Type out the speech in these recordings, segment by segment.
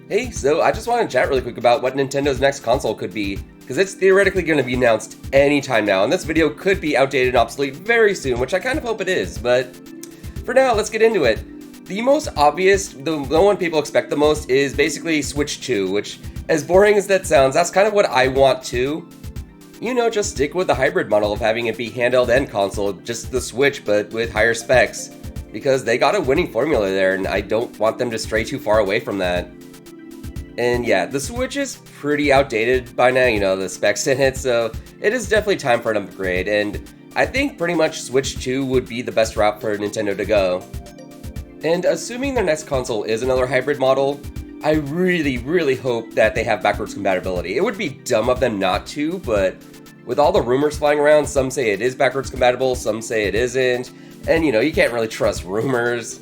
Hey, so I just want to chat really quick about what Nintendo's next console could be, because it's theoretically going to be announced anytime now, and this video could be outdated and obsolete very soon, which I kind of hope it is, but for now, let's get into it. The most obvious, the one people expect the most, is basically Switch 2, which, as boring as that sounds, that's kind of what I want too. You know, just stick with the hybrid model of having it be handheld and console, just the Switch, but with higher specs, because they got a winning formula there, and I don't want them to stray too far away from that. And yeah, the Switch is pretty outdated by now, you know, the specs in it, so it is definitely time for an upgrade, and I think pretty much Switch 2 would be the best route for Nintendo to go. And assuming their next console is another hybrid model, I really hope that they have backwards compatibility. It would be dumb of them not to, but with all the rumors flying around, some say it is backwards compatible, some say it isn't, and you know, you can't really trust rumors.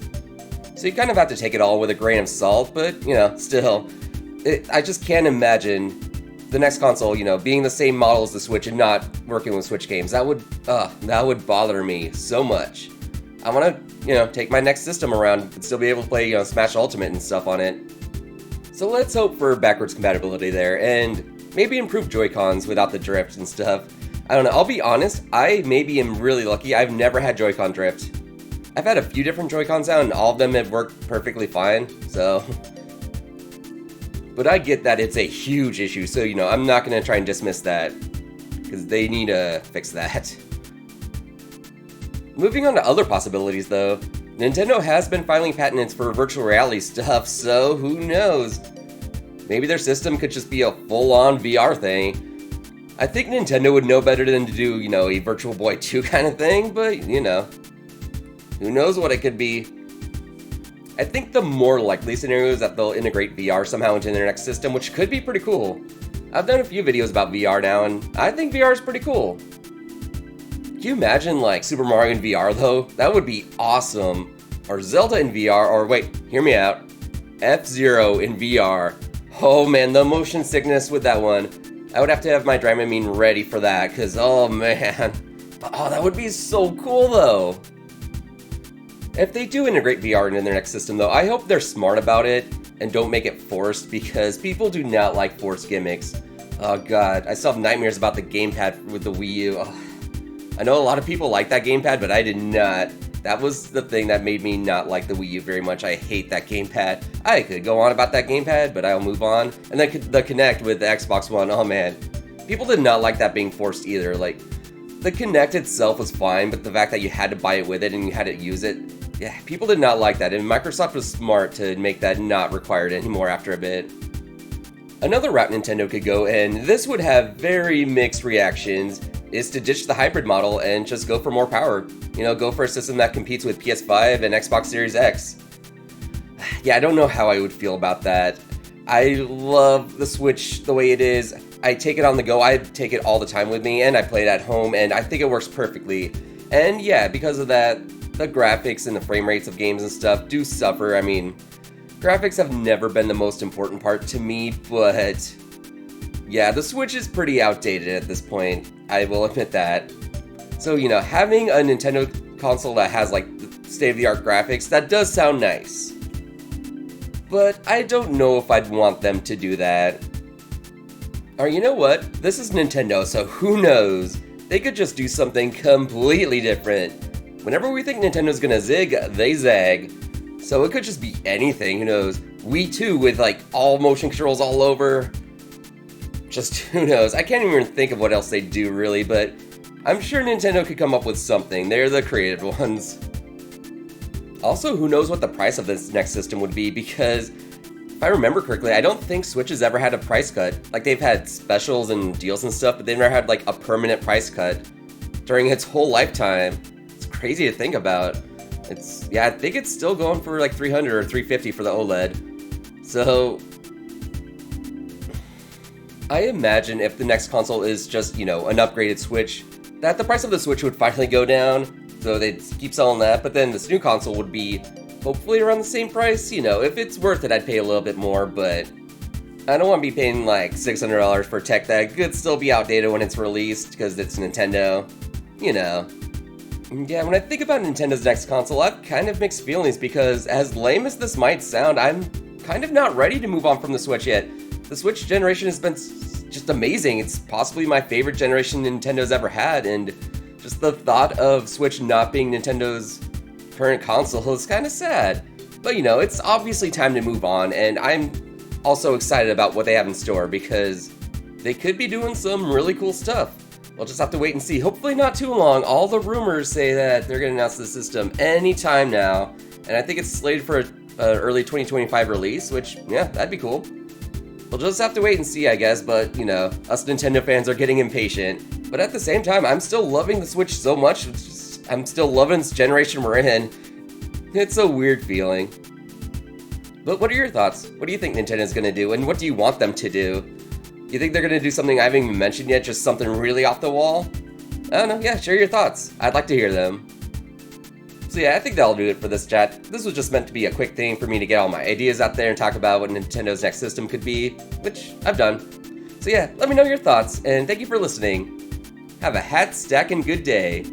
So you kind of have to take it all with a grain of salt, but you know, still. I just can't imagine the next console, you know, being the same model as the Switch and not working with Switch games. That would bother me so much. I want to, you know, take my next system around and still be able to play, you know, Smash Ultimate and stuff on it. So let's hope for backwards compatibility there and maybe improve Joy-Cons without the drift and stuff. I don't know, I'll be honest, I maybe am really lucky. I've never had Joy-Con drift. I've had a few different Joy-Cons out and all of them have worked perfectly fine, so... But I get that it's a huge issue, so you know, I'm not going to try and dismiss that, because they need to fix that. Moving on to other possibilities though, Nintendo has been filing patents for virtual reality stuff, so who knows? Maybe their system could just be a full-on VR thing. I think Nintendo would know better than to do, you know, a Virtual Boy 2 kind of thing, but you know, who knows what it could be. I think the more likely scenario is that they'll integrate VR somehow into their next system, which could be pretty cool. I've done a few videos about VR now, and I think VR is pretty cool. Can you imagine, like, Super Mario in VR, though? That would be awesome. Or Zelda in VR, or wait, hear me out. F-Zero in VR. Oh man, the motion sickness with that one. I would have to have my Dramamine ready for that, because, oh man. Oh, that would be so cool, though. If they do integrate VR into their next system though, I hope they're smart about it and don't make it forced, because people do not like forced gimmicks. Oh god, I still have nightmares about the gamepad with the Wii U. Oh. I know a lot of people like that gamepad, but I did not. That was the thing that made me not like the Wii U very much. I hate that gamepad. I could go on about that gamepad, but I'll move on. And then the Kinect with the Xbox One, oh man. People did not like that being forced either. Like, the Kinect itself was fine, but the fact that you had to buy it with it and you had to use it, yeah, people did not like that, and Microsoft was smart to make that not required anymore after a bit. Another route Nintendo could go, and this would have very mixed reactions, is to ditch the hybrid model and just go for more power. You know, go for a system that competes with PS5 and Xbox Series X. Yeah, I don't know how I would feel about that. I love the Switch the way it is. I take it on the go, I take it all the time with me, and I play it at home, and I think it works perfectly. And yeah, because of that, the graphics and the frame rates of games and stuff do suffer. I mean, graphics have never been the most important part to me, but yeah, the Switch is pretty outdated at this point. I will admit that. So, you know, having a Nintendo console that has like state-of-the-art graphics, that does sound nice. But I don't know if I'd want them to do that. Or you know what? This is Nintendo, so who knows? They could just do something completely different. Whenever we think Nintendo's gonna zig, they zag. So it could just be anything, who knows? Wii 2 with like all motion controls all over. Just who knows? I can't even think of what else they do really, but I'm sure Nintendo could come up with something. They're the creative ones. Also, who knows what the price of this next system would be, because if I remember correctly, I don't think Switch has ever had a price cut. Like, they've had specials and deals and stuff, but they've never had like a permanent price cut during its whole lifetime. Crazy to think about. I think it's still going for like $300 or $350 for the OLED. So I imagine if the next console is just, you know, an upgraded Switch, that the price of the Switch would finally go down, so they'd keep selling that, but then this new console would be hopefully around the same price. You know, if it's worth it, I'd pay a little bit more, but I don't want to be paying like $600 for tech that could still be outdated when it's released, because it's Nintendo. You know. Yeah, when I think about Nintendo's next console, I have kind of mixed feelings, because as lame as this might sound, I'm kind of not ready to move on from the Switch yet. The Switch generation has been just amazing. It's possibly my favorite generation Nintendo's ever had, and just the thought of Switch not being Nintendo's current console is kind of sad. But you know, it's obviously time to move on, and I'm also excited about what they have in store because they could be doing some really cool stuff. We'll just have to wait and see. Hopefully not too long. All the rumors say that they're going to announce the system anytime now, and I think it's slated for an early 2025 release, which, yeah, that'd be cool. We'll just have to wait and see, I guess, but, you know, us Nintendo fans are getting impatient. But at the same time, I'm still loving the Switch so much. I'm still loving this generation we're in. It's a weird feeling. But what are your thoughts? What do you think Nintendo's going to do, and what do you want them to do? You think they're going to do something I haven't even mentioned yet, just something really off the wall? I don't know, yeah, share your thoughts. I'd like to hear them. So yeah, I think that'll do it for this chat. This was just meant to be a quick thing for me to get all my ideas out there and talk about what Nintendo's next system could be, which I've done. So yeah, let me know your thoughts, and thank you for listening. Have a hat-stacking good day.